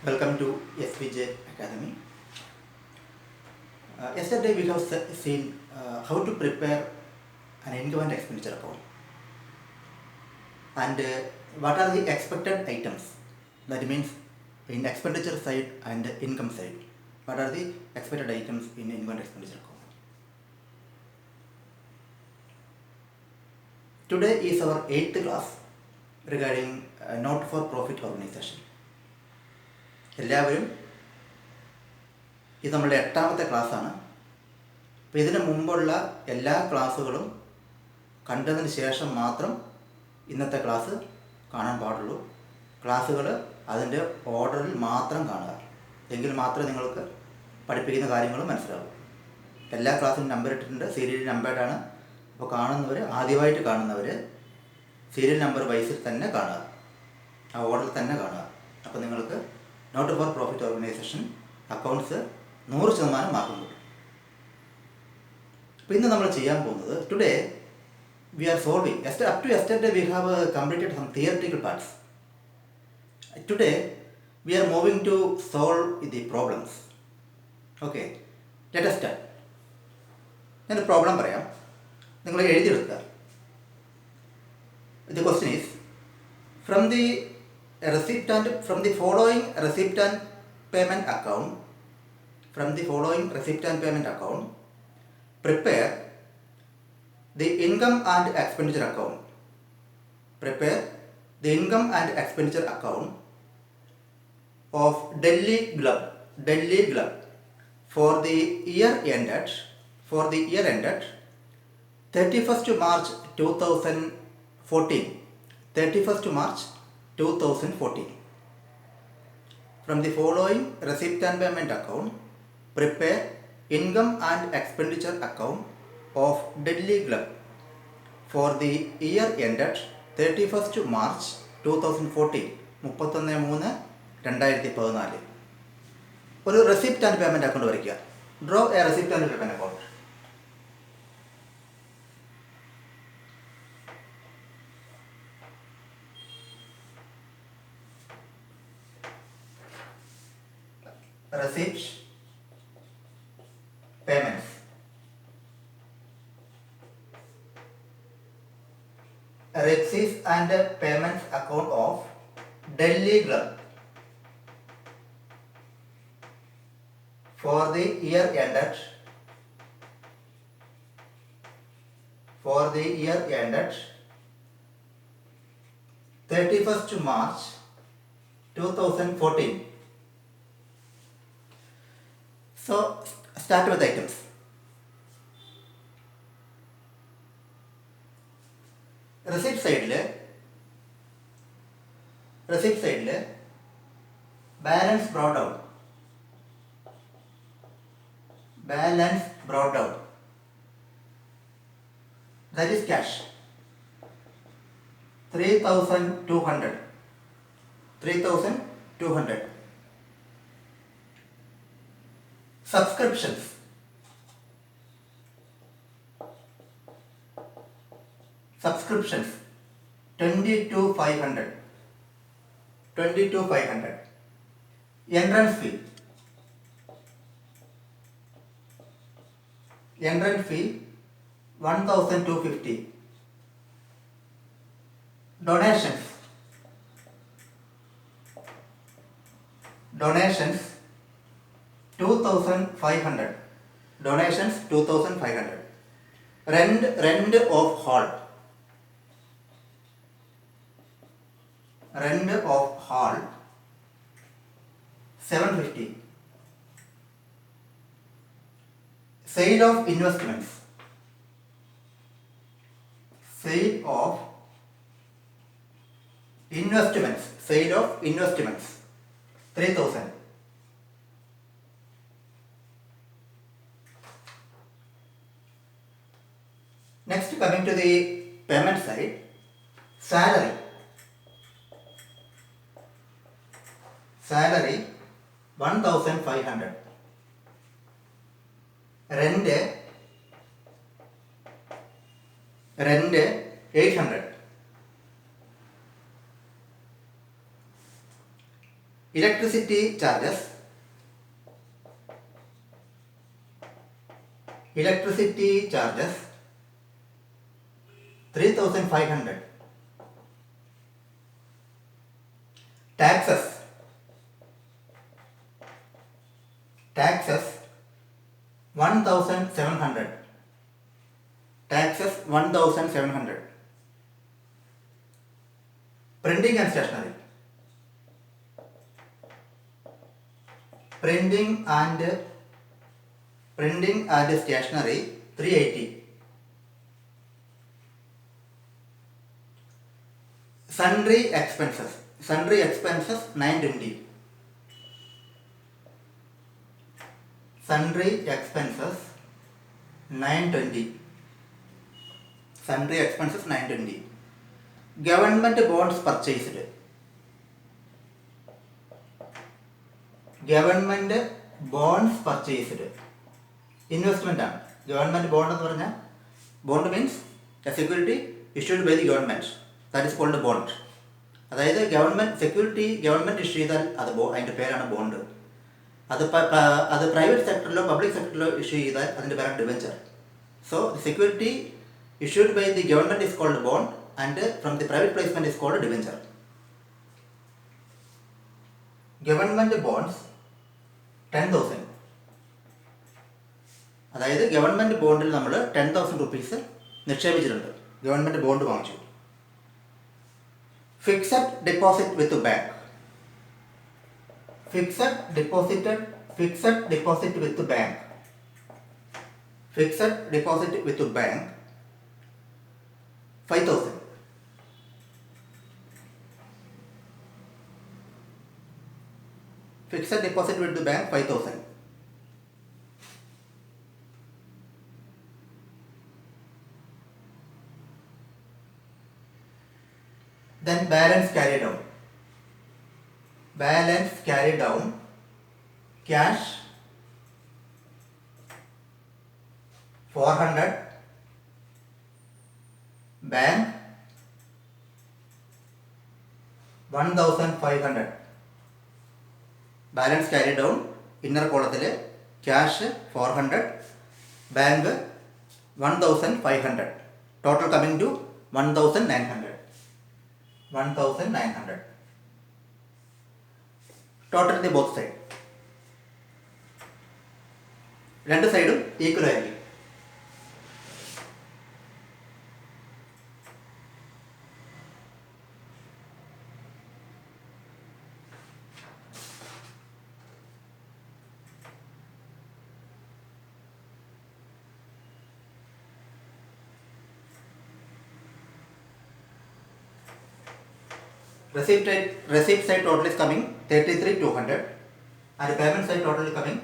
Welcome to SVJ Academy. Yesterday we have seen how to prepare an income and expenditure account and what are the expected items. That means in expenditure side and income side. What are the expected items in income and expenditure account? Today is our 8th class regarding not for profit organization. എല്ലാവരും ഇത് നമ്മളുടെ 8ാമത്തെ ക്ലാസ്സാണ്. അപ്പോൾ ഇതിന് മുമ്പുള്ള എല്ലാ ക്ലാസ്സുകളും കണ്ടതിന് ശേഷം മാത്രം ഇന്നത്തെ ക്ലാസ് കാണാൻ പാടുള്ളൂ. ക്ലാസ്സുകൾ അതിൻ്റെ ഓർഡറിൽ മാത്രം കാണുക. എങ്കിൽ മാത്രമേ നിങ്ങൾക്ക് പഠിപ്പിക്കുന്ന കാര്യങ്ങൾ മനസ്സിലാവൂ. എല്ലാ ക്ലാസ്സിനും നമ്പർ ഇട്ടിട്ടുണ്ട്, സീരിയൽ നമ്പേർഡാണ്. അപ്പോൾ കാണുന്നവർ, ആദ്യമായിട്ട് കാണുന്നവർ സീരിയൽ നമ്പർ വൈസിൽ തന്നെ കാണുക, ആ ഓർഡറിൽ തന്നെ കാണുക. അപ്പോൾ നിങ്ങൾക്ക് not for profit organization accounts 100% മാർക്കും കിട്ടും. അപ്പോൾ ഇന്ന് നമ്മൾ ചെയ്യാൻ പോകുന്നത്, today we are solving. Up to yesterday we have completed some theoretical parts. Today we are moving to solve the problems. Okay, let us start. ഞാൻ പ്രോബ്ലം പറയാം, നിങ്ങൾ എഴുതിയെടുക്കുക. The question is, from the following receipt and payment account, prepare the income and expenditure account. Prepare the income and expenditure account of Delhi Club for the year ended 31st March 2014. 31st March 2014. From the following receipt and payment account, prepare income and expenditure account of Delhi Club for the year ended 31st March 2014. 31/3/2014. ഒരു receipt and payment account വരയ്ക്കുക. Draw A receipt and payment account. Receipts, payments. Receipts and payments account of Delhi Club for the year ended 31st March 2014. So, start with items. Receipt side balance brought out. That is cash. 3,200. Subscriptions. Subscriptions 22,500. Entrance fee 1,250. Donations 2,500. Donations 2,500. Rent of hall 750. Sale of investments 3,000. Next, coming to the payment side, salary 1,500. Rent 800. electricity charges 3,500. Taxes 1,700. Taxes 1,700. Printing and stationery. Printing and stationery 380. Sundry expenses 920. Sundry expenses 920. Government bonds purchased. Investment ആണ്. Government bond എന്ന് പറഞ്ഞാൽ bond means a security issued by the government. That is called bond. അതായത് government issue ചെയ്താൽ അതിൻ്റെ പേരാണ് bond. അത് private സെക്ടറിലോ public സെക്ടറിലോ issue ചെയ്താൽ അതിൻ്റെ പേരാണ് debenture. So the security issued by the government is called bond and from the private placement is called debenture. Government bonds 10,000. അതായത് government ബോണ്ടിൽ നമ്മൾ 10,000 റുപ്പീസ് നിക്ഷേപിച്ചിട്ടുണ്ട്. ഗവൺമെൻറ് ബോണ്ട് വാങ്ങിച്ചു. Fixed deposit with bank. Fixed deposit with bank 5,000. Fixed deposit with the bank 5,000. Then balance carried down. Cash 400. Bank 1,500. Balance carried down inner column cash 400, bank 1,500. Total coming to 1,900. Total the both side. രണ്ട് സൈഡും equal ആയിരിക്കും. Receipt side total is coming 33,200 and payment side total is coming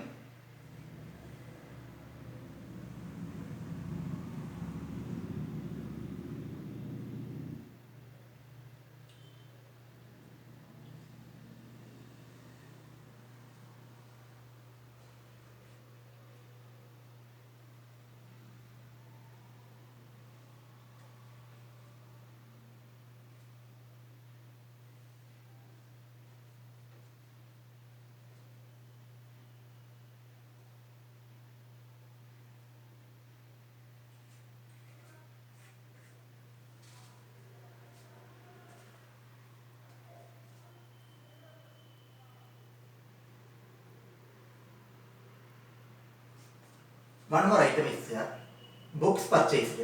1 more item is here. Books purchased.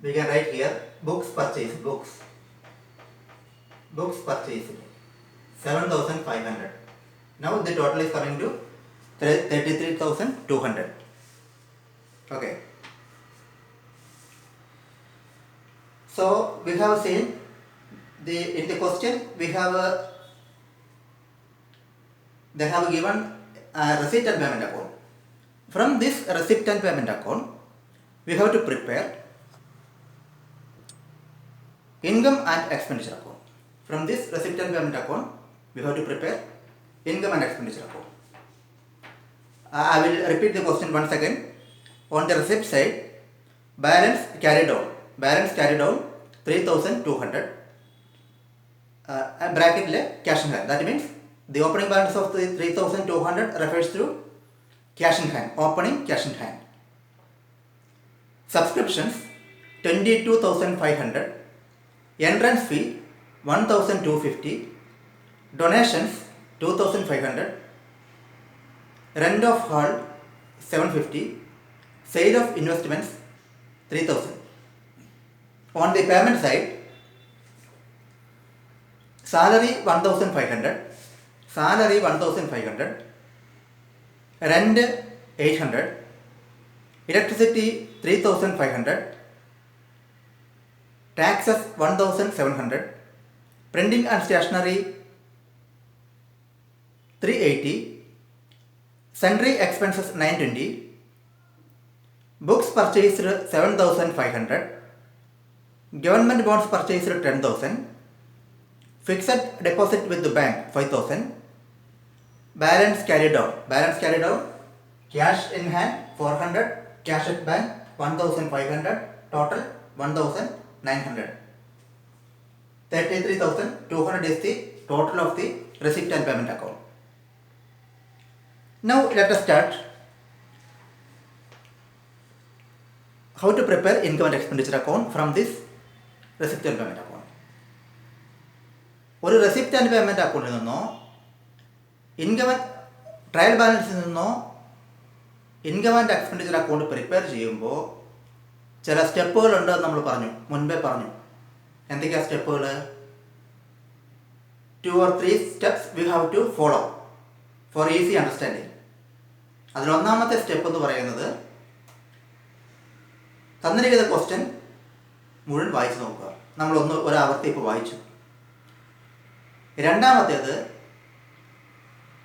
We can write here books purchased. Books purchased 7,500. Now the total is coming to 33,200. Okay. So we have seen in the question they have given a receipt and payment account. From this receipt and payment account, we have to prepare income and expenditure account. From this receipt and payment account, we have to prepare income and expenditure account. I will repeat the question once again. On the receipt side, balance carried down 3,200. Bracket cash in hand. That means the opening balance of the 3,200 refers to cash in hand, opening cash in hand. Subscriptions 22,500, entrance fee 1,250, donations 2,500, rent of hall 750, sale of investments 3,000. On the payment side, salary 1,500, rent 800, electricity 3,500, taxes 1,700, printing and stationery 380, sundry expenses 920, books purchased 7,500, government bonds purchased 10,000, fixed deposit with the bank 5,000, balance carried out, cash in hand 400, cash at bank 1,500, total 1,900. 33,200 is the total of the receipt and payment account. Now let us start how to prepare income and expenditure account from this receipt and payment account. ഒരു receipt and payment അക്കൗണ്ടിൽ നിന്നോ income trial ബാലൻസിൽ നിന്നോ income and expenditure account prepare ചെയ്യുമ്പോൾ ചില സ്റ്റെപ്പുകളുണ്ട് നമ്മൾ മുൻപേ പറഞ്ഞു. എന്തൊക്കെയാണ് സ്റ്റെപ്പുകൾ? 2 or 3 steps we have to follow for easy understanding. അതിലൊന്നാമത്തെ സ്റ്റെപ്പ് എന്ന് പറയുന്നത് തന്നിരിക്കുന്ന ക്വസ്റ്റ്യൻ മുഴുവൻ വായിച്ചു നോക്കുക. ഒരാവർത്തി ഇപ്പോൾ വായിച്ചു. രണ്ടാമത്തേത്,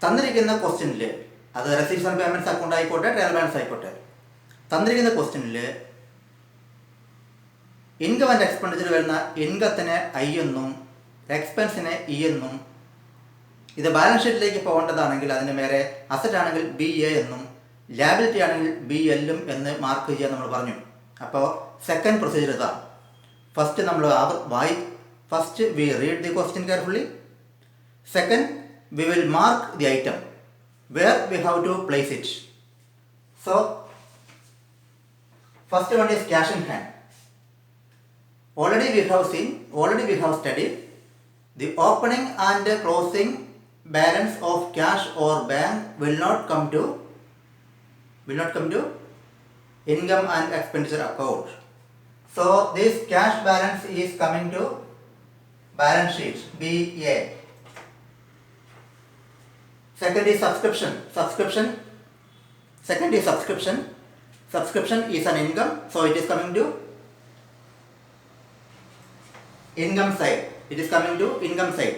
തന്നിരിക്കുന്ന ക്വസ്റ്റ്യനിൽ, അത് റെസീപ്റ്റ്സ് ആൻഡ് പേയ്മെൻറ്റ്സ് അക്കൗണ്ട് ആയിക്കോട്ടെ, ട്രയൽ ബാലൻസ് ആയിക്കോട്ടെ, തന്നിരിക്കുന്ന ക്വസ്റ്റ്യനിൽ ഇൻകം ആൻഡ് എക്സ്പെൻഡിച്ചർ വരുന്ന ഇൻകത്തിന് ഐ എന്നും എക്സ്പെൻസിന് ഇ എന്നും, ഇത് ബാലൻസ് ഷീറ്റിലേക്ക് പോകേണ്ടതാണെങ്കിൽ അതിന് മേലെ അസറ്റ് ആണെങ്കിൽ ബി എ എന്നും ലാബിലിറ്റി ആണെങ്കിൽ ബി എല്ലും എന്ന് മാർക്ക് ചെയ്യാൻ നമ്മൾ പറഞ്ഞു. അപ്പോൾ സെക്കൻഡ് പ്രൊസീജിയർ ഇതാണ്. First we read the question carefully. Second, we will mark the item where we have to place it. So, first one is cash in hand. Already we have studied the opening and closing balance of cash or bank will not come to income and expenditure account. So, this cash balance is coming to balance sheet BA. Second is subscription. Subscription is an income, so it is coming to income side. It is coming to income side.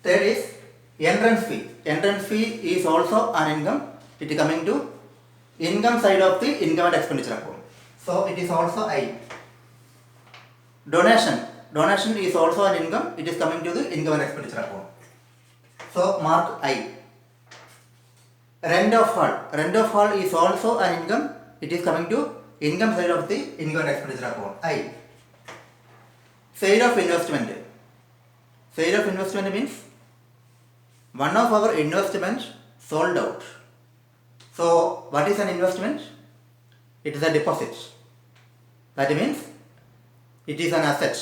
Third is entrance fee. Entrance fee is also an income. It is coming to income side of the income and expenditure account. So it is also I. Donation is also an income. It is coming to the income and expenditure account. So mark I. Rent of hall is also an income. It is coming to income side of the income and expenditure account. I. Sale of investment means one of our investments sold out. So, what is an investment? It is a deposit. That means it is an asset.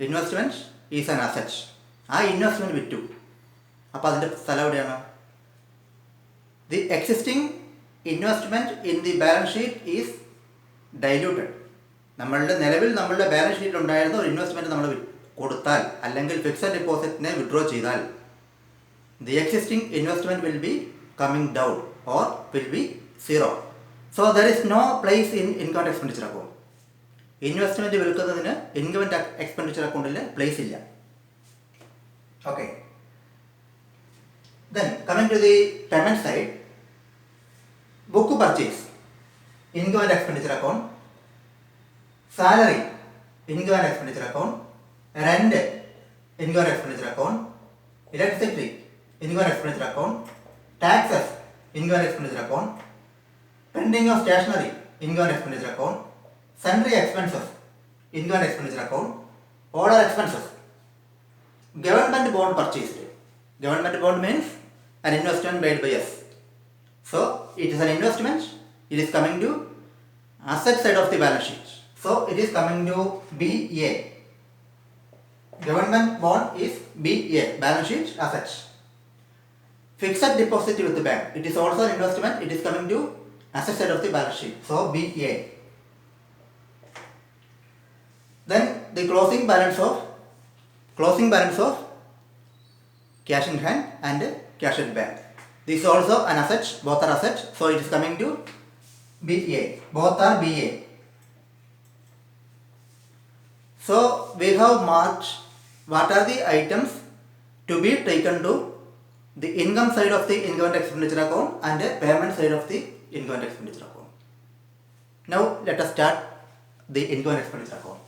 Investment is an asset. ആ investment വിറ്റു. അപ്പോൾ അതിൻ്റെ സ്ഥലം എവിടെയാണ്? The existing investment in the balance sheet is diluted. നമ്മളുടെ balance ഷീറ്റിൽ ഉണ്ടായിരുന്ന ഒരു ഇൻവെസ്റ്റ്മെൻറ്റ് നമ്മൾ കൊടുത്താൽ, അല്ലെങ്കിൽ ഫിക്സഡ് ഡെപ്പോസിറ്റിനെ വിഡ്രോ ചെയ്താൽ, the existing investment will be coming down or will be zero. So there is no place in income and expenditure account. Investment വിൽക്കുന്നതിന് income and expenditure account place ഇല്ല. Okay. Then coming to the payment side, book purchase, income and expenditure account, salary, income and expenditure account, rent, income and expenditure account, electricity, income and expenditure account, taxes, income and expenditure account, printing of stationery, income and expenditure account, sundry expenses, income and expenditure account, order expenses, government bond purchased. Government bond means an investment made by us. So it is an investment, it is coming to asset side of the balance sheet. So it is coming to BA. Government bond is BA, balance sheet assets. Fixed deposit with the bank, it is also an investment, it is coming to asset side of the balance sheet. So BA. Then the closing balance of cash in hand and cash at bank. This is also an asset, both are assets, so it is coming to BA. Both are BA. So we have marked what are the items to be taken to the income side of the income and expenditure account and the payment side of the income and expenditure account. Now let us start the income and expenditure account.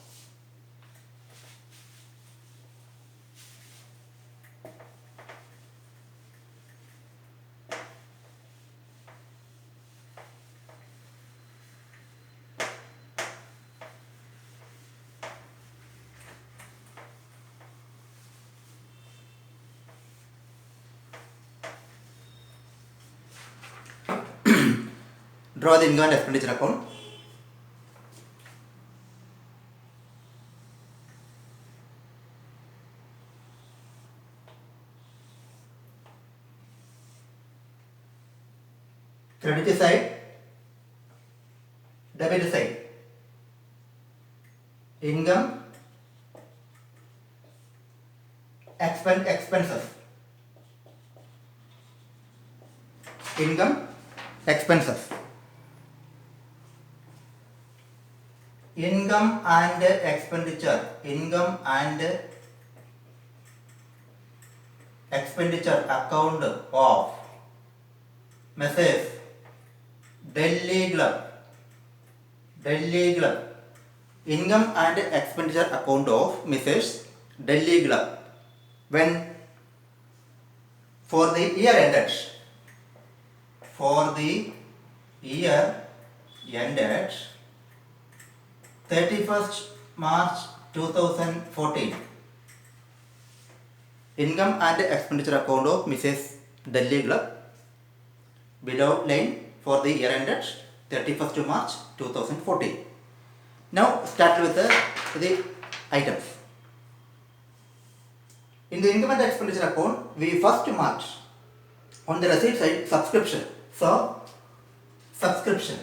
Draw the income and expenditure account. Credit side, debit side. Income, expenses. Income, expenses. Income and expenditure. Income and expenditure account of Messrs. Delhi Club. Income and expenditure account of Messrs. Delhi Club. When for the year ended 31st March 2014. Income and expenditure account of Mrs. Delhi Club below line for the year ended 31st March 2014. Now start with the items. In the income and expenditure account, we first marked on the receipt side subscription. So subscription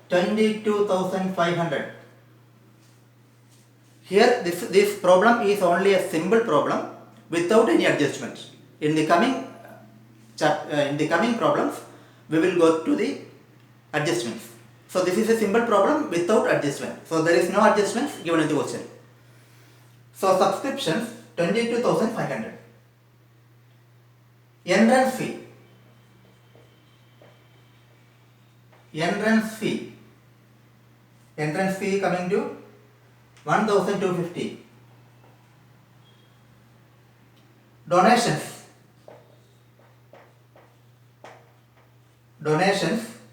22,500. Here this problem is only a simple problem without any adjustments. In the coming problems we will go to the adjustments. So this is a simple problem without adjustment. So there is no adjustments given in the question. So subscriptions 22,500. Entrance fee coming to 1,250. Donations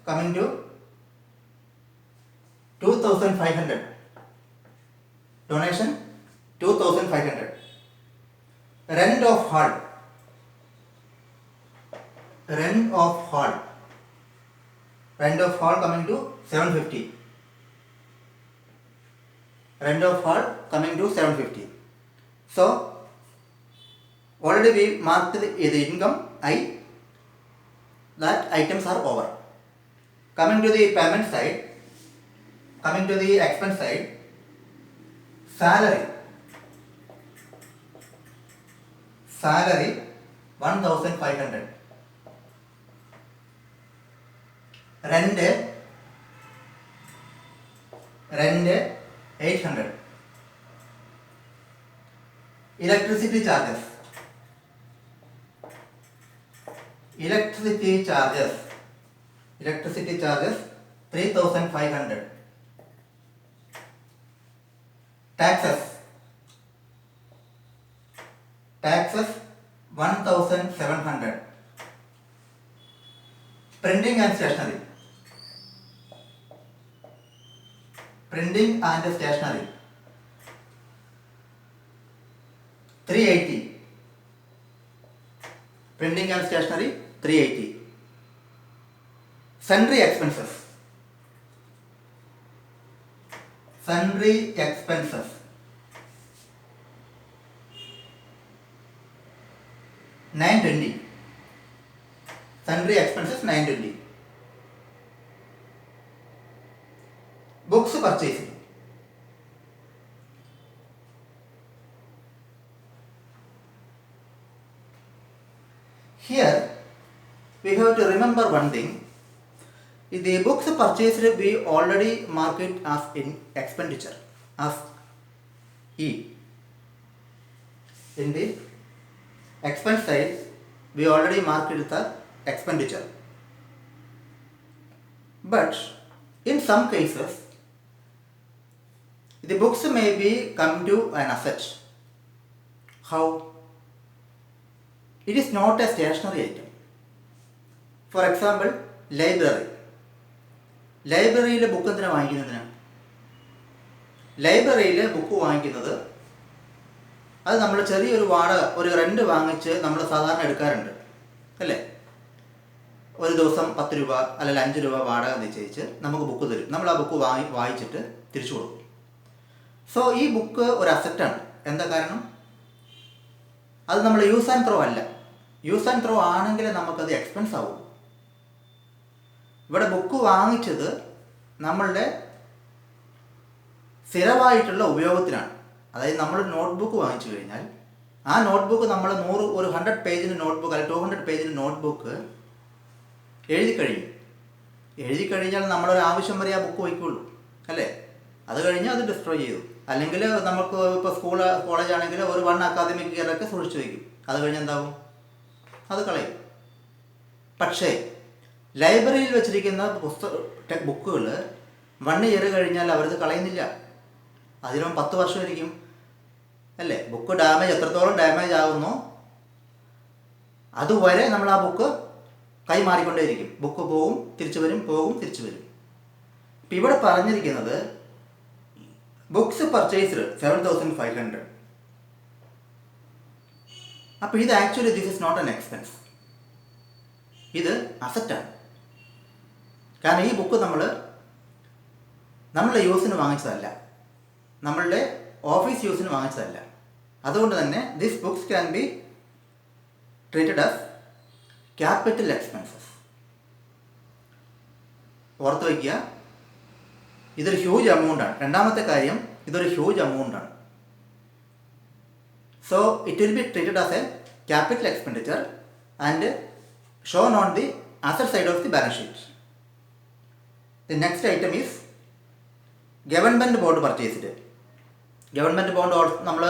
coming to 2,500. Donation 2,500. Rent of hall coming to 750. So already we marked the income I. That items are over. Coming to the payment side, coming to the expense side, salary 1,500. Rent 800. Electricity charges 3,500. Taxes taxes 1700. Printing and stationery. Printing and stationery 380. Printing and stationery 380. Sundry expenses. Sundry expenses 920. Sundry expenses 920. Books purchasing. Here we have to remember one thing. The books purchased we already mark it as in expenditure, as E. In the expense side we already marked it as expenditure. But in some cases the books may be come to an asset. How? It is not a stationary item. For example, library. ലൈബ്രറിയിലെ book എന്തിനാണ് വാങ്ങിക്കുന്നതിനാണ്? ലൈബ്രറിയിലെ book വാങ്ങിക്കുന്നത് അത് നമ്മൾ ചെറിയൊരു വാടക, ഒരു rent വാങ്ങിച്ച് നമ്മൾ സാധാരണ എടുക്കാറുണ്ട് അല്ലേ? ഒരു ദിവസം 10 രൂപ അല്ലെങ്കിൽ 5 രൂപ വാടക നിശ്ചയിച്ച് നമുക്ക് ബുക്ക് തരും. നമ്മൾ ആ ബുക്ക് വായിച്ചിട്ട് തിരിച്ചു കൊടുക്കും. സോ ഈ ബുക്ക് ഒരു അസറ്റാണ്. എന്താ കാരണം? അത് നമ്മൾ യൂസ് ആൻഡ് ത്രോ അല്ല. യൂസ് ആൻഡ് ത്രോ ആണെങ്കിൽ നമുക്കത് എക്സ്പെൻസ് ആവും. ഇവിടെ ബുക്ക് വാങ്ങിച്ചത് നമ്മളുടെ സ്ഥിരമായിട്ടുള്ള ഉപയോഗത്തിനാണ്. അതായത് നമ്മൾ നോട്ട്ബുക്ക് വാങ്ങിച്ചു കഴിഞ്ഞാൽ ആ നോട്ട്ബുക്ക് നമ്മൾ 100 പേജിന് നോട്ട്ബുക്ക് അല്ലെങ്കിൽ 200 പേജിന് നോട്ട്ബുക്ക് എഴുതി കഴിഞ്ഞാൽ നമ്മളൊരു ആവശ്യം വരെ ആ ബുക്ക് വയ്ക്കുള്ളൂ അല്ലേ? അത് കഴിഞ്ഞാൽ അത് ഡിസ്ട്രോയ് ചെയ്തു. അല്ലെങ്കിൽ നമുക്ക് ഇപ്പോൾ കോളേജ് ആണെങ്കിൽ ഒരു 1 അക്കാദമിക് ഇയറൊക്കെ സൂക്ഷിച്ചു വയ്ക്കും. അത് കഴിഞ്ഞ് എന്താകും? അത് കളയും. പക്ഷേ ലൈബ്രറിയിൽ വെച്ചിരിക്കുന്ന ബുക്കുകൾ 1 ഇയർ കഴിഞ്ഞാൽ അവരത് കളയുന്നില്ല. അതിനും 10 വർഷം ഇരിക്കും അല്ലേ? ബുക്ക് എത്രത്തോളം ഡാമേജ് ആകുന്നോ അതുവരെ നമ്മൾ ആ ബുക്ക് കൈമാറിക്കൊണ്ടേയിരിക്കും. ബുക്ക് പോവും തിരിച്ചു വരും, പോവും തിരിച്ചു വരും. ഇപ്പം ഇവിടെ പറഞ്ഞിരിക്കുന്നത് ബുക്സ് പർച്ചേസ്ഡ് 7500. അപ്പോൾ ഇത് actually this is not an expense. ഇത് അസറ്റാണ്. കാരണം ഈ ബുക്ക് നമ്മളുടെ യൂസിന് വാങ്ങിച്ചതല്ല, നമ്മളുടെ ഓഫീസ് യൂസിന് വാങ്ങിച്ചതല്ല. അതുകൊണ്ട് തന്നെ this books can be treated as capital expenses. ഓർത്ത് വയ്ക്കുക, ഇതൊരു ഹ്യൂജ് എമൗണ്ടാണ്. രണ്ടാമത്തെ കാര്യം, ഇതൊരു ഹ്യൂജ് എമൗണ്ടാണ്. So it will be treated as a capital expenditure and shown on the asset side of the balance sheet. The next item is government bond purchased. Government bond നമ്മൾ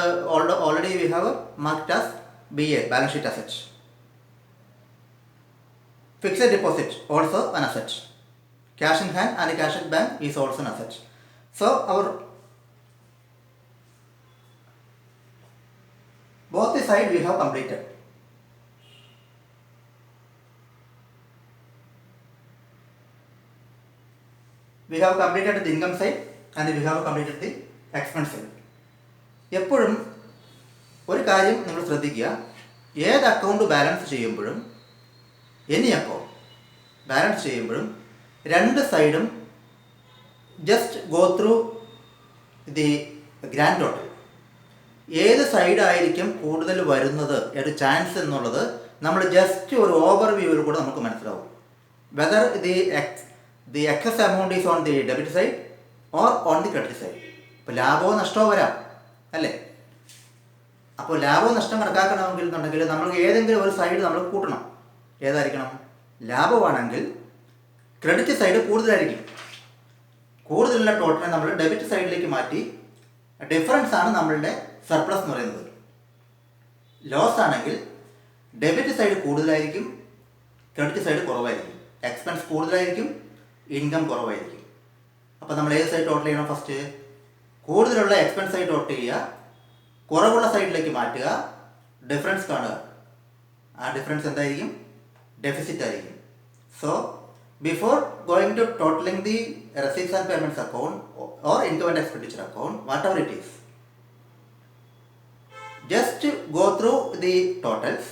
already we have marked as BA, balance sheet asset. Fixed deposit also an asset. Cash in hand and cash at bank is also an asset. So our both the side we have completed. We have completed the income side and we have completed the expense side. എപ്പോഴും ഒരു കാര്യം നിങ്ങൾ ശ്രദ്ധിക്കുക, ഏത് account balance ചെയ്യുമ്പോഴും any account balance ചെയ്യുമ്പോഴും രണ്ട് സൈഡും just go through the grand total. ഏത് സൈഡായിരിക്കും കൂടുതൽ വരുന്നത് ഒരു ചാൻസ് എന്നുള്ളത് നമ്മൾ ജസ്റ്റ് ഒരു ഓവർവ്യൂവിൽ കൂടെ നമുക്ക് മനസ്സിലാവും. Whether the excess amount is on the debit side or on the credit side. ഇപ്പോൾ ലാഭമോ നഷ്ടമോ വരാം അല്ലേ? അപ്പോൾ ലാഭവും നഷ്ടം കണക്കാക്കണമെന്നുണ്ടെങ്കിൽ നമ്മൾ ഏതെങ്കിലും ഒരു സൈഡ് നമ്മൾ കൂട്ടണം. ഏതായിരിക്കണം? ലാഭമാണെങ്കിൽ ക്രെഡിറ്റ് സൈഡ് കൂടുതലായിരിക്കും. കൂടുതലുള്ള ടോട്ടലിനെ നമ്മൾ ഡെബിറ്റ് സൈഡിലേക്ക് മാറ്റി ഡിഫറൻസ് ആണ് നമ്മളുടെ സർപ്ലസ് എന്ന് പറയുന്നത്. ലോസ് ആണെങ്കിൽ ഡെബിറ്റ് സൈഡ് കൂടുതലായിരിക്കും, ക്രെഡിറ്റ് സൈഡ് കുറവായിരിക്കും. എക്സ്പെൻസ് കൂടുതലായിരിക്കും, ഇൻകം കുറവായിരിക്കും. അപ്പോൾ നമ്മൾ ഏത് സൈഡ് ടോട്ടൽ ചെയ്യണം? ഫസ്റ്റ് കൂടുതലുള്ള എക്സ്പെൻസ് സൈഡ് ടോട്ടൽ ചെയ്യുക, കുറവുള്ള സൈഡിലേക്ക് മാറ്റുക, ഡിഫറൻസ് കാണുക. ആ ഡിഫറൻസ് എന്തായിരിക്കും? ഡെഫിസിറ്റ് ആയിരിക്കും. So before going to totaling the receipts and payments account or income and expenditure account, whatever it is, just go through the totals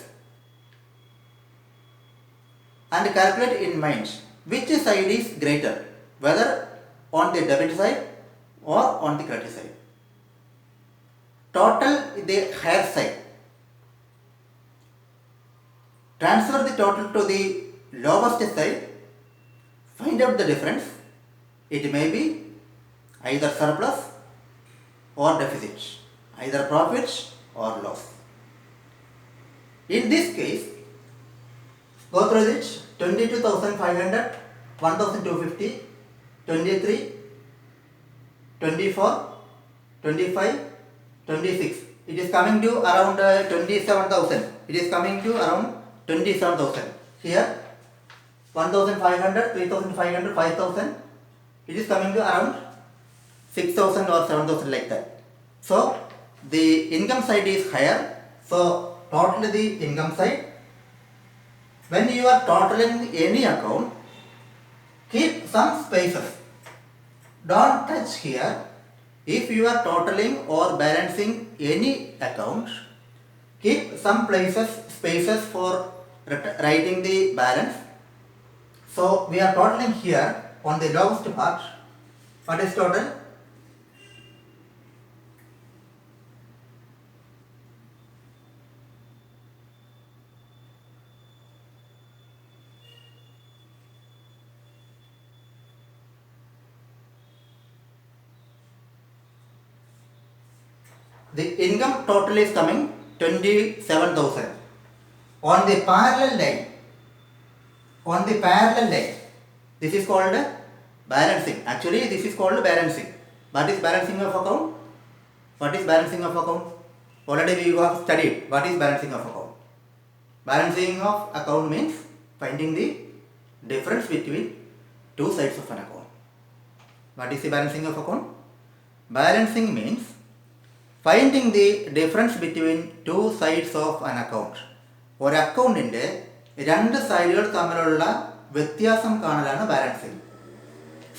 and calculate in mind which side is greater, whether on the debit side or on the credit side. Total the higher side. Transfer the total to the lowest side. Find out the difference. It may be either surplus or deficit, either profit or loss. In this case, go through it. 22,500, 1,250, 23, 24, 25, 26. It is coming to around 27,000. It is coming to around 27,000. Here 1,500, 3,500, 5,000. It is coming to around 6,000 or 7,000 like that. So the income side is higher. So total the income side. When you are totaling any account, keep some spaces. Don't touch here. If you are totaling or balancing any account, keep some spaces for writing the balance. So we are totaling here on the lowest part. What is total? The income total is coming 27,000. On the parallel line, this is called balancing. Actually, this is called balancing. What is balancing of account? What is balancing of account? Already we have studied what is balancing of account. Balancing of account means finding the difference between two sides of an account. What is the balancing of account? Balancing means finding the difference between two sides of an account. ഒരു അക്കൗണ്ടിൻ്റെ രണ്ട് സൈഡുകൾ തമ്മിലുള്ള വ്യത്യാസം കാണലാണ് balancing.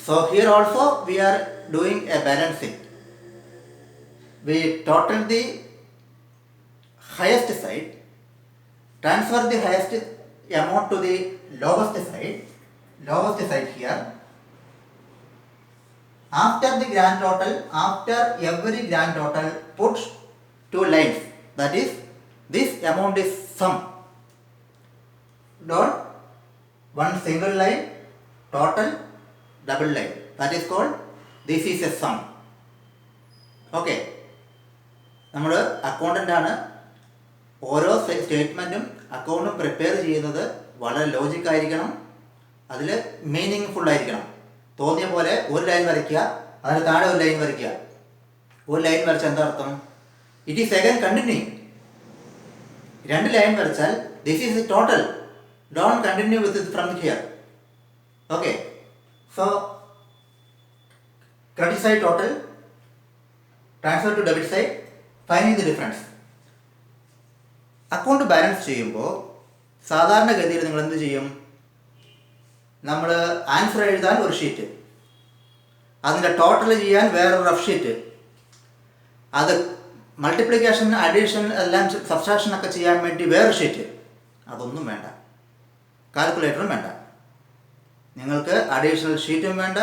So here also we are doing a balancing. We total the highest side, transfer the highest amount to the lowest side here. After the grand total, after every grand total, put two lines. That is, this amount is sum. Dot one single line, total, double line. That is called, this is a sum. Okay. നമ്മൾ accountant ആണ്. ഓരോ സ്റ്റേറ്റ്മെൻറ്റും അക്കൗണ്ടും prepare ചെയ്യുന്നത് വളരെ ലോജിക്കായിരിക്കണം, അതിൽ meaning ഫുള്ളായിരിക്കണം. തോന്നിയ പോലെ ഒരു ലൈൻ വരയ്ക്കുക, അതിന് താഴെ ഒരു ലൈൻ വരയ്ക്കുക. ഒരു ലൈൻ വരച്ചാൽ എന്താ അർത്ഥം? It is again continuing. രണ്ട് ലൈൻ വരച്ചാൽ this is total. Don't continue with from here. Okay. So credit side total, transfer to debit side, finding the difference. Account balance ചെയ്യുമ്പോൾ സാധാരണഗതിയിൽ നിങ്ങൾ എന്ത് ചെയ്യും? നമ്മൾ ആൻസർ എഴുതാൻ ഒരു ഷീറ്റ്, അതിൻ്റെ ടോട്ടൽ ചെയ്യാൻ വേറൊരു റഫ് ഷീറ്റ്, അത് മൾട്ടിപ്ലിക്കേഷൻ, അഡീഷൻ, എല്ലാം സബ്സ്ട്രാക്ഷൻ ഒക്കെ ചെയ്യാൻ വേണ്ടി വേറൊരു ഷീറ്റ്. അതൊന്നും വേണ്ട, കാൽക്കുലേറ്ററും വേണ്ട. നിങ്ങൾക്ക് അഡീഷണൽ ഷീറ്റും വേണ്ട,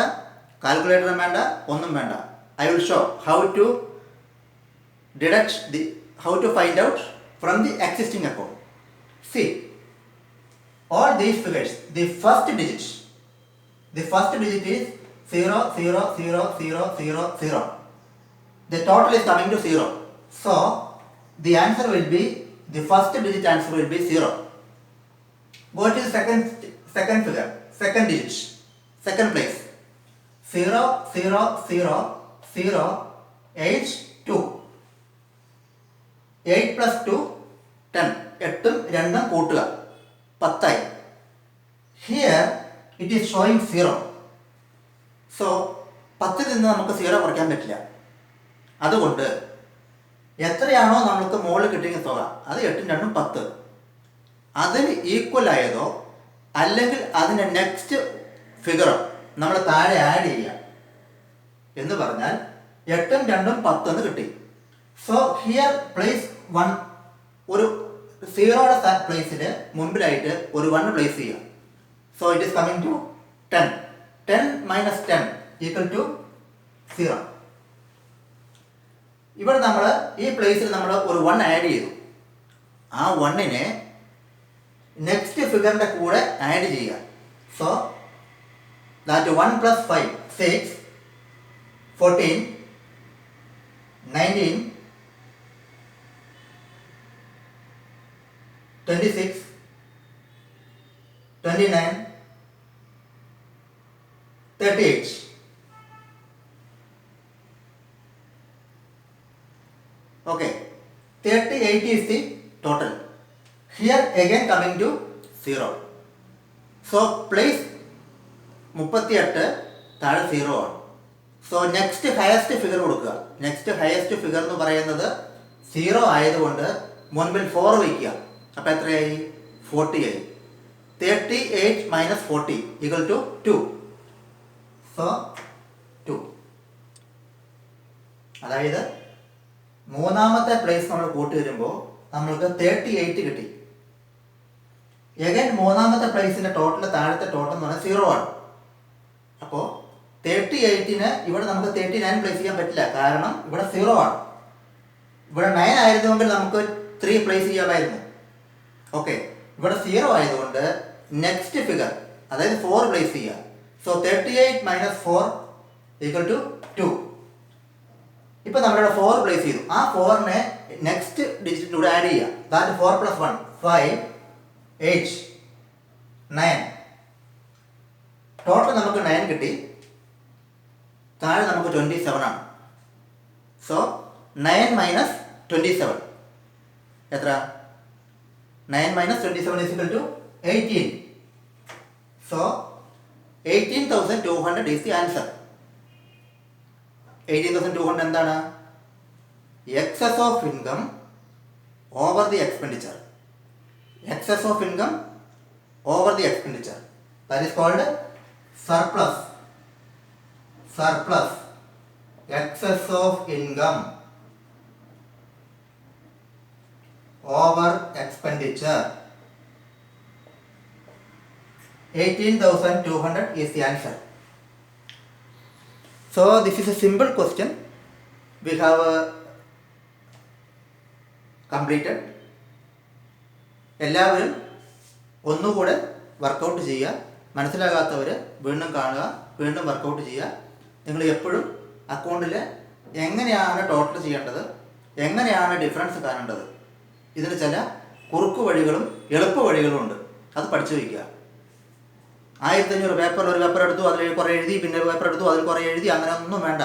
കാൽക്കുലേറ്ററും വേണ്ട, ഒന്നും വേണ്ട. I will show how to deduct how to find out from the existing account. See, all these figures, the first digit is 0, 0, 0, 0, 0, 0. The total is coming to 0. So the answer will be, the first digit answer will be 0. Go to the second figure, second digit, second place. 0, 0, 0, 0, 8, 2. 8 plus 2, 10. 8ഉം 2ഉം കൂട്ടുക, 10 ആയി. Here it is showing 0. So 10ൽ നിന്ന് നമുക്ക് 0 കുറയ്ക്കാൻ പറ്റില്ല. അതുകൊണ്ട് എത്രയാണോ നമ്മൾക്ക് മുകളിൽ കിട്ടിയ തുക, അത് 8 × 2 = 10, അതിന് ഈക്വൽ ആയതോ അല്ലെങ്കിൽ അതിൻ്റെ നെക്സ്റ്റ് ഫിഗറോ നമ്മൾ താഴെ ആഡ് ചെയ്യുക എന്ന് പറഞ്ഞാൽ 8 × 2 = 10 എന്ന് കിട്ടി. സോ ഹിയർ പ്ലേസ് 1, ഒരു 0യുടെ പ്ലേസിൽ മുൻപിലായിട്ട് ഒരു 1 പ്ലേസ് ചെയ്യുക. So it is coming to 10. 10 - 10 = 0. ഇവിടെ നമ്മൾ ഈ പ്ലേസിൽ നമ്മൾ ഒരു 1 ആഡ് ചെയ്തു. ആ 1നെ നെക്സ്റ്റ് ഫിഗറിൻ്റെ കൂടെ ആഡ് ചെയ്യുക. So that 1 + 5 6, 14, 19, 26, 29, 38. Okay, 38 is the total. Here again coming to 0. So place 38 താഴെ 0 ആണ്. സോ നെക്സ്റ്റ് ഹയസ്റ്റ് ഫിഗർ കൊടുക്കുക. നെക്സ്റ്റ് ഹയസ്റ്റ് ഫിഗർ എന്ന് പറയുന്നത് 0 ആയതുകൊണ്ട് മുൻപിൽ 4 വയ്ക്കുക. അപ്പോൾ എത്രയായി? 40 ആയി. 38 - 40 = 2. സോ 2. അതായത് മൂന്നാമത്തെ പ്ലേസ് നമ്മൾ കൂട്ടി വരുമ്പോൾ നമ്മൾക്ക് 38 കിട്ടി. എഗൈൻ മൂന്നാമത്തെ പ്ലേസിൻ്റെ ടോട്ടൽ, താഴത്തെ ടോട്ടൽ എന്ന് പറഞ്ഞാൽ 0 ആണ്. അപ്പോൾ 38ന് ഇവിടെ നമുക്ക് 39 പ്ലേസ് ചെയ്യാൻ പറ്റില്ല, കാരണം ഇവിടെ 0 ആണ്. ഇവിടെ 9 ആയിരുന്നുവെങ്കിൽ നമുക്ക് 3 പ്ലേസ് ചെയ്യാമായിരുന്നു. ഓക്കെ, ഇവിടെ 0 ആയതുകൊണ്ട് നെക്സ്റ്റ് ഫിഗർ, അതായത് 4 പ്ലേസ് ചെയ്യുക. സോ 38 - 4 = 2. ഇപ്പം നമ്മളിവിടെ 4 പ്ലേസ് ചെയ്തു. ആ 4നെ നെക്സ്റ്റ് ഡിജിറ്റിലൂടെ ആഡ് ചെയ്യുക. ദാറ്റ് 4 + 1 5, 8, 9. ടോട്ടൽ നമുക്ക് 9 കിട്ടി. താഴെ നമുക്ക് 27 ആണ്. സോ 9 - 27 എത്ര? 9 - 27 = 18. So 18,200 is the answer. 18,200 എന്താണ്? Excess of income over the expenditure. Excess of income over the expenditure. That is called surplus. Surplus, excess of income over expenditure. 18,200 is the answer. So this is a simple question we have completed. എല്ലാവരും ഒന്നുകൂടെ workout ചെയ്യുക. മനസ്സിലാകാത്തവർ വീണ്ടും കാണുക, വീണ്ടും workout ചെയ്യുക. നിങ്ങൾ എപ്പോഴും അക്കൗണ്ടിൽ എങ്ങനെയാണ് ടോട്ടൽ ചെയ്യേണ്ടത്, എങ്ങനെയാണ് ഡിഫറൻസ് കാണേണ്ടത്, ഇതിന് ചില കുറുക്കു വഴികളും എളുപ്പ വഴികളും ഉണ്ട്. അത് പഠിച്ചു വയ്ക്കുക. 1500 പേപ്പറിൽ ഒരു പേപ്പർ എടുത്തു, അതിൽ കുറേ എഴുതി, പിന്നെ പേപ്പർ എടുത്തു, അതിൽ കുറേ എഴുതി, അങ്ങനെ ഒന്നും വേണ്ട.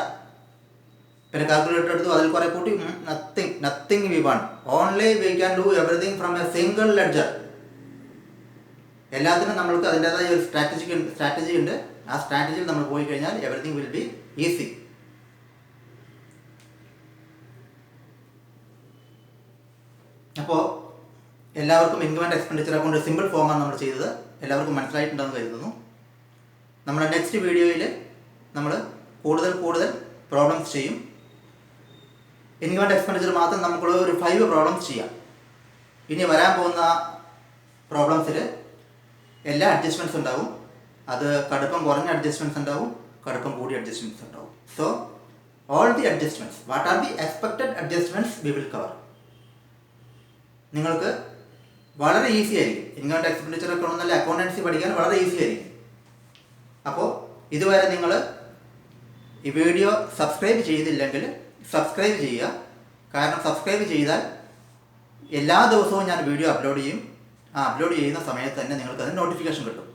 പിന്നെ കാൽക്കുലേറ്റർ എടുത്തു, അതിൽ കുറേ കൂട്ടി. Nothing we want. Only we can do everything from A single ledger. എല്ലാത്തിനും നമ്മൾക്ക് അതിൻ്റെതായ ഒരു സ്ട്രാറ്റജി ഉണ്ട്. ആ സ്ട്രാറ്റജിയിൽ നമ്മൾ പോയി കഴിഞ്ഞാൽ എവറിഥിങ് വിൽ ബി ഈസി. അപ്പോൾ എല്ലാവർക്കും income and expenditure account simple ഫോമാണ് നമ്മൾ ചെയ്തത്. എല്ലാവർക്കും മനസ്സിലായിട്ടുണ്ടെന്ന് കരുതുന്നു. നമ്മുടെ നെക്സ്റ്റ് വീഡിയോയിൽ നമ്മൾ കൂടുതൽ പ്രോബ്ലംസ് ചെയ്യും. ഇൻകം ആൻഡ് എക്സ്പെൻഡിച്ചർ മാത്രം നമുക്ക് ഒരു 5 പ്രോബ്ലംസ് ചെയ്യാം. ഇനി വരാൻ പോകുന്ന പ്രോബ്ലംസിൽ എല്ലാ അഡ്ജസ്റ്റ്മെൻറ്റ്സ് ഉണ്ടാവും. അത് കടുപ്പം കുറഞ്ഞ അഡ്ജസ്റ്റ്മെൻറ്റ്സ് ഉണ്ടാവും, കടുപ്പം കൂടിയ അഡ്ജസ്റ്റ്മെൻറ്റ്സ് ഉണ്ടാവും. So all the adjustments, what are the expected adjustments we will cover. നിങ്ങൾക്ക് വളരെ ഈസി ആയിരിക്കും. ഇൻകം ആൻഡ് എക്സ്പെൻഡിച്ചർ അക്കൗണ്ട് നല്ല അക്കൗണ്ടൻസി പഠിക്കാൻ വളരെ ഈസി ആയിരിക്കും. അപ്പോൾ ഇതുവരെ നിങ്ങൾ ഈ വീഡിയോ സബ്സ്ക്രൈബ് ചെയ്തില്ലെങ്കിൽ സബ്സ്ക്രൈബ് ചെയ്യുക. കാരണം സബ്സ്ക്രൈബ് ചെയ്താൽ എല്ലാ ദിവസവും ഞാൻ വീഡിയോ അപ്ലോഡ് ചെയ്യും. ആ അപ്ലോഡ് ചെയ്യുന്ന സമയത്ത് തന്നെ നിങ്ങൾക്ക് അതിന് നോട്ടിഫിക്കേഷൻ കിട്ടും.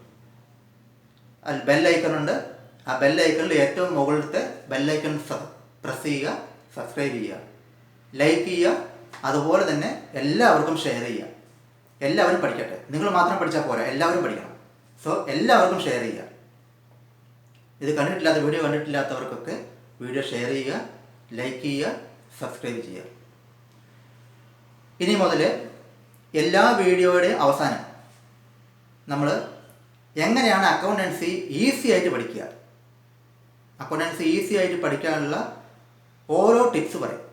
അതിൽ ബെല്ലൈക്കൺ ഉണ്ട്. ആ ബെല്ലൈക്കണിൽ ഏറ്റവും മുകളിലത്തെ ബെല്ലൈക്കൺ പ്രസ് ചെയ്യുക, സബ്സ്ക്രൈബ് ചെയ്യുക, ലൈക്ക് ചെയ്യുക. അതുപോലെ തന്നെ എല്ലാവർക്കും ഷെയർ ചെയ്യുക. എല്ലാവരും പഠിക്കട്ടെ. നിങ്ങൾ മാത്രം പഠിച്ചാൽ പോരാ, എല്ലാവരും പഠിക്കണം. സോ എല്ലാവർക്കും ഷെയർ ചെയ്യുക. ഇത് വീഡിയോ കണ്ടിട്ടില്ലാത്തവർക്കൊക്കെ വീഡിയോ ഷെയർ ചെയ്യുക, ലൈക്ക് ചെയ്യുക, സബ്സ്ക്രൈബ് ചെയ്യുക. ഇനി മുതൽ എല്ലാ വീഡിയോയുടെയും അവസാനം നമ്മൾ എങ്ങനെയാണ് അക്കൗണ്ടൻസി ഈസി ആയിട്ട് പഠിക്കുക, അക്കൗണ്ടൻസി ഈസി ആയിട്ട് പഠിക്കാനുള്ള ഓരോ ടിപ്സ് പറയും.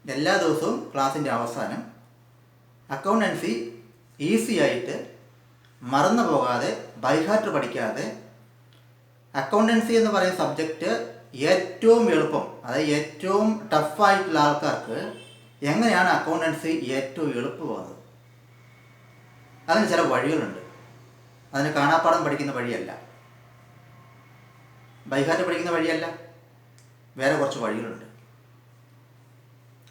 എല്ലാ ദിവസവും ക്ലാസ്സിൻ്റെ അവസാനം അക്കൗണ്ടൻസി ഈസി ആയിട്ട് മറന്നു പോകാതെ ബൈഹാർട്ട് പഠിക്കാതെ അക്കൗണ്ടൻസി എന്ന് പറയുന്ന സബ്ജക്റ്റ് ഏറ്റവും എളുപ്പം, അതായത് ഏറ്റവും ടഫായിട്ടുള്ള ആൾക്കാർക്ക് എങ്ങനെയാണ് അക്കൗണ്ടൻസി ഏറ്റവും എളുപ്പമാകുന്നത്, അതിന് ചില വഴികളുണ്ട്. അതിന് കാണാപ്പാടം പഠിക്കുന്ന വഴിയല്ല, ബൈഹാർട്ട് പഠിക്കുന്ന വഴിയല്ല, വേറെ കുറച്ച് വഴികളുണ്ട്.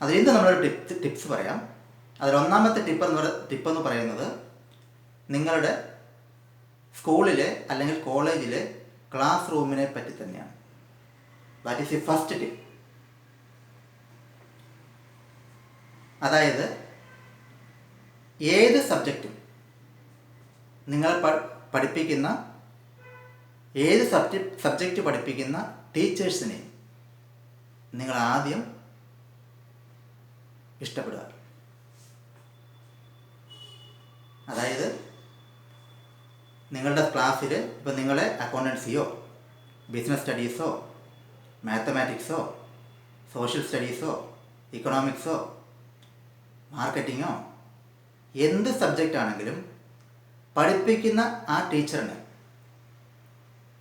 അതിൽ ഇന്ന് നമ്മളൊരു ടിപ്സ് പറയാം. അതിലൊന്നാമത്തെ ടിപ്പെന്ന് പറയുന്നത് നിങ്ങളുടെ സ്കൂളിലെ അല്ലെങ്കിൽ കോളേജിലെ ക്ലാസ് റൂമിനെ പറ്റി തന്നെയാണ്. That is the first tip. അതായത് ഏത് സബ്ജക്റ്റും നിങ്ങൾ പഠിപ്പിക്കുന്ന ഏത് സബ്ജക്റ്റ് പഠിപ്പിക്കുന്ന ടീച്ചേഴ്സിനെ നിങ്ങൾ ആദ്യം ഇഷ്ടപ്പെടുക. അതായത് നിങ്ങളുടെ ക്ലാസ്സിൽ ഇപ്പോൾ നിങ്ങളെ അക്കൗണ്ടൻസിയോ ബിസിനസ് സ്റ്റഡീസോ മാത്തമാറ്റിക്സോ സോഷ്യൽ സ്റ്റഡീസോ ഇക്കണോമിക്സോ മാർക്കറ്റിങ്ങോ എന്ത് സബ്ജക്റ്റ് ആണെങ്കിലും പഠിപ്പിക്കുന്ന ആ ടീച്ചറിനെ,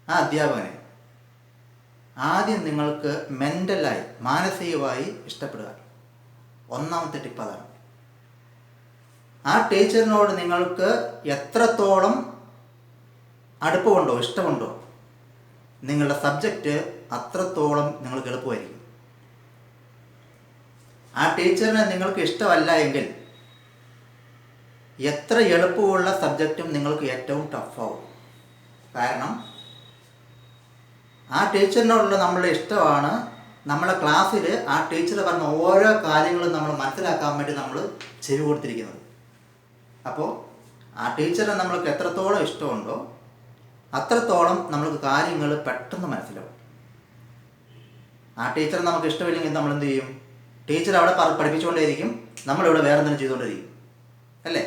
ആ അധ്യാപകനെ ആദ്യം നിങ്ങൾക്ക് മെൻ്റലായി മാനസികമായി ഇഷ്ടപ്പെടുക. ഒന്നാമത്തെ ടിപ്പ് അതാണ്. ആ ടീച്ചറിനോട് നിങ്ങൾക്ക് എത്രത്തോളം അടുപ്പമുണ്ടോ ഇഷ്ടമുണ്ടോ നിങ്ങളുടെ സബ്ജക്റ്റ് അത്രത്തോളം നിങ്ങൾക്ക് എളുപ്പമായിരിക്കും. ആ ടീച്ചറിനെ നിങ്ങൾക്ക് ഇഷ്ടമല്ല എങ്കിൽ എത്ര എളുപ്പമുള്ള സബ്ജക്റ്റും നിങ്ങൾക്ക് ഏറ്റവും ടഫാവും. കാരണം ആ ടീച്ചറിനോടുള്ള നമ്മളുടെ ഇഷ്ടമാണ് നമ്മളെ ക്ലാസ്സിൽ ആ ടീച്ചർ പറഞ്ഞ ഓരോ കാര്യങ്ങളും നമ്മൾ മനസ്സിലാക്കാൻ വേണ്ടി നമ്മൾ ചെവി കൊടുത്തിരിക്കുന്നത്. അപ്പോൾ ആ ടീച്ചറിനെ നമ്മൾക്ക് എത്രത്തോളം ഇഷ്ടമുണ്ടോ അത്രത്തോളം നമ്മൾക്ക് കാര്യങ്ങൾ പെട്ടെന്ന് മനസ്സിലാവും. ആ ടീച്ചറെ നമുക്ക് ഇഷ്ടമില്ലെങ്കിൽ നമ്മൾ എന്ത് ചെയ്യും? ടീച്ചർ അവിടെ പഠിപ്പിച്ചുകൊണ്ടേയിരിക്കും, നമ്മളിവിടെ വേറെ എന്തെങ്കിലും ചെയ്തുകൊണ്ടിരിക്കും, അല്ലേ?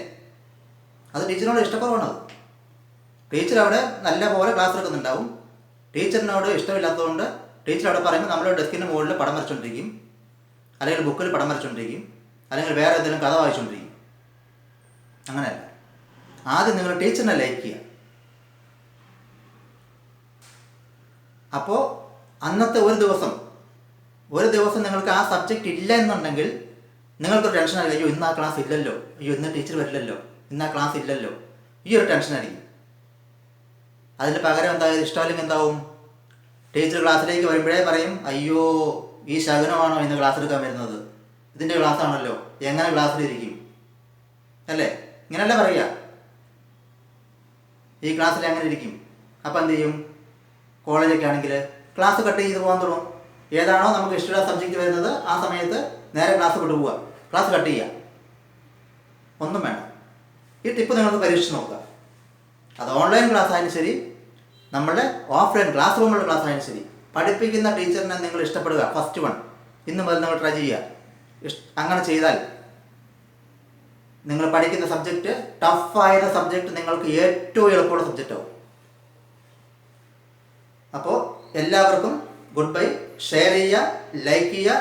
അത് ടീച്ചറിനോട് ഇഷ്ടക്കുറവാണത്. ടീച്ചർ അവിടെ നല്ല പോലെ ക്ലാസ് എടുക്കുന്നുണ്ടാവും. ടീച്ചറിനോട് ഇഷ്ടമില്ലാത്തതുകൊണ്ട് ടീച്ചർ അവിടെ പറയുമ്പോൾ നമ്മൾ ഡെസ്കിൻ്റെ മുകളിൽ പടം വരച്ചുകൊണ്ടിരിക്കും, അല്ലെങ്കിൽ ബുക്കിൽ പടം വരച്ചുകൊണ്ടിരിക്കും, അല്ലെങ്കിൽ വേറെ എന്തെങ്കിലും കഥ വായിച്ചുകൊണ്ടിരിക്കും. അങ്ങനെയല്ല. ആദ്യം നിങ്ങൾ ടീച്ചറിനെ ലൈക്ക് ചെയ്യുക. അപ്പോൾ അന്നത്തെ ഒരു ദിവസം നിങ്ങൾക്ക് ആ സബ്ജക്റ്റ് ഇല്ല എന്നുണ്ടെങ്കിൽ നിങ്ങൾക്കൊരു ടെൻഷനായിരിക്കും. അയ്യോ ഇന്ന് ആ ക്ലാസ് ഇല്ലല്ലോ, അയ്യോ ഇന്ന് ടീച്ചർ വരില്ലല്ലോ, ഇന്ന് ആ ക്ലാസ് ഇല്ലല്ലോ, ഈ ഒരു ടെൻഷനായിരിക്കും. അതിന് പകരം എന്തായാലും ഇഷ്ടമല്ലെങ്കിൽ എന്താവും? ടീച്ചർ ക്ലാസ്സിലേക്ക് വരുമ്പോഴേ പറയും, അയ്യോ ഈ ശകുനമാണോ ഇന്ന് ക്ലാസ് എടുക്കാൻ വരുന്നത്, ഇതിൻ്റെ ക്ലാസ് ആണല്ലോ, എങ്ങനെ ക്ലാസ്സിലിരിക്കും, അല്ലേ? ഇങ്ങനെയല്ല പറയുക, ഈ ക്ലാസ്സിൽ എങ്ങനെ ഇരിക്കും. അപ്പം എന്ത് ചെയ്യും? കോളേജൊക്കെ ആണെങ്കിൽ ക്ലാസ് കട്ട് ചെയ്ത് പോകാൻ തുടങ്ങും. ഏതാണോ നമുക്ക് ഇഷ്ടമുള്ള സബ്ജക്റ്റ് വരുന്നത് ആ സമയത്ത് നേരെ ക്ലാസ് വിട്ടു പോവുക, ക്ലാസ് കട്ട് ചെയ്യുക. ഒന്നും വേണ്ട. ഈ ടിപ്പ് നിങ്ങൾക്ക് പരീക്ഷിച്ച് നോക്കുക. അത് ഓൺലൈൻ ക്ലാസ് ആയാലും ശരി, നമ്മളുടെ ഓഫ്ലൈൻ ക്ലാസ് റൂമുള്ള ക്ലാസ് ആയാലും ശരി, പഠിപ്പിക്കുന്ന ടീച്ചറിനെ നിങ്ങൾ ഇഷ്ടപ്പെടുക. ഫസ്റ്റ് വൺ ഇന്ന് മുതൽ നിങ്ങൾ ട്രൈ ചെയ്യുക. അങ്ങനെ ചെയ്താൽ നിങ്ങൾ പഠിക്കുന്ന സബ്ജക്റ്റ്, ടഫായ സബ്ജക്റ്റ് നിങ്ങൾക്ക് ഏറ്റവും എളുപ്പമുള്ള സബ്ജക്റ്റ് ആവും. അപ്പോൾ എല്ലാവർക്കും ഗുഡ് ബൈ. ഷെയർ ചെയ്യുക, ലൈക്ക് ചെയ്യുക,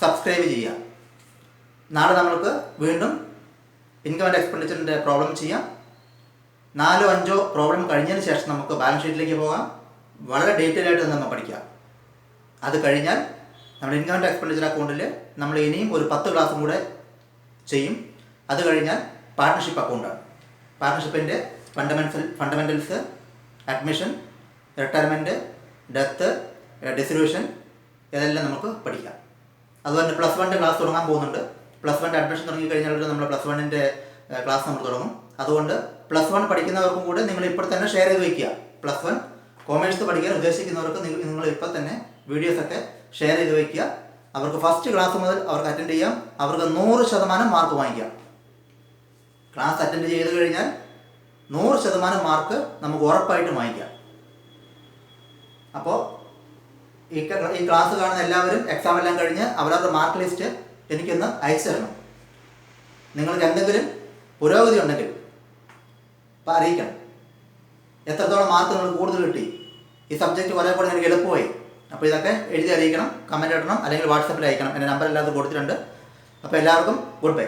സബ്സ്ക്രൈബ് ചെയ്യുക. നാളെ നമ്മൾക്ക് വീണ്ടും ഇൻകം ആൻഡ് എക്സ്പെൻഡിച്ചറിൻ്റെ പ്രോബ്ലം ചെയ്യാം. 4-5 പ്രോബ്ലം കഴിഞ്ഞതിന് ശേഷം നമുക്ക് ബാലൻസ് ഷീറ്റിലേക്ക് പോകാം. വളരെ ഡീറ്റെയിൽ ആയിട്ട് നമ്മൾ പഠിക്കാം. അത് കഴിഞ്ഞാൽ നമ്മുടെ ഇൻകം ആൻഡ് എക്സ്പെൻഡിച്ചർ അക്കൗണ്ടിൽ നമ്മൾ ഇനിയും ഒരു 10 ക്ലാസ്സും കൂടെ ചെയ്യും. അത് കഴിഞ്ഞാൽ പാർട്ട്ണർഷിപ്പ് അക്കൗണ്ടാണ്. പാർട്ട്ണർഷിപ്പിൻ്റെ fundamentals, admission, retirement, death, dissolution ഇതെല്ലാം നമുക്ക് പഠിക്കാം. അതുപോലെ +1 ക്ലാസ് തുടങ്ങാൻ പോകുന്നുണ്ട്. +1 അഡ്മിഷൻ തുടങ്ങിക്കഴിഞ്ഞാൽ നമ്മൾ +1 ക്ലാസ് നമ്മൾ തുടങ്ങും. അതുകൊണ്ട് +1 പഠിക്കുന്നവർക്കും കൂടെ നിങ്ങൾ ഇപ്പോൾ തന്നെ ഷെയർ ചെയ്ത് വയ്ക്കുക. +1 കോമേഴ്സ് പഠിക്കാൻ ഉദ്ദേശിക്കുന്നവർക്ക് നിങ്ങൾ ഇപ്പോൾ തന്നെ വീഡിയോസൊക്കെ ഷെയർ ചെയ്ത് വയ്ക്കുക. അവർക്ക് ഫസ്റ്റ് ക്ലാസ് മുതൽ അവർക്ക് അറ്റൻഡ് ചെയ്യാം. അവർക്ക് 100% മാർക്ക് വാങ്ങിക്കാം. ക്ലാസ് അറ്റൻഡ് ചെയ്ത് കഴിഞ്ഞാൽ 100% മാർക്ക് നമുക്ക് ഉറപ്പായിട്ടും വാങ്ങിക്കാം. അപ്പോൾ ഈ ക്ലാസ് കാണുന്ന എല്ലാവരും എക്സാം എല്ലാം കഴിഞ്ഞ് അവരവരുടെ മാർക്ക് ലിസ്റ്റ് എനിക്കൊന്ന് അയച്ചു തരണം. നിങ്ങൾക്ക് എന്തെങ്കിലും പുരോഗതി ഉണ്ടെങ്കിൽ അപ്പോൾ അറിയിക്കണം. എത്രത്തോളം മാർക്ക് നിങ്ങൾ കൂടുതൽ കിട്ടി, ഈ സബ്ജക്റ്റ് കുറേ കൂടെ നിങ്ങൾക്ക് എളുപ്പമായി. അപ്പോൾ ഇതൊക്കെ എഴുതി അറിയിക്കണം, കമൻറ്റ് ഇടണം, അല്ലെങ്കിൽ വാട്സപ്പിൽ അയക്കണം. എൻ്റെ നമ്പർ എല്ലാവർക്കും കൊടുത്തിട്ടുണ്ട്. അപ്പോൾ എല്ലാവർക്കും ഗുഡ് ബൈ.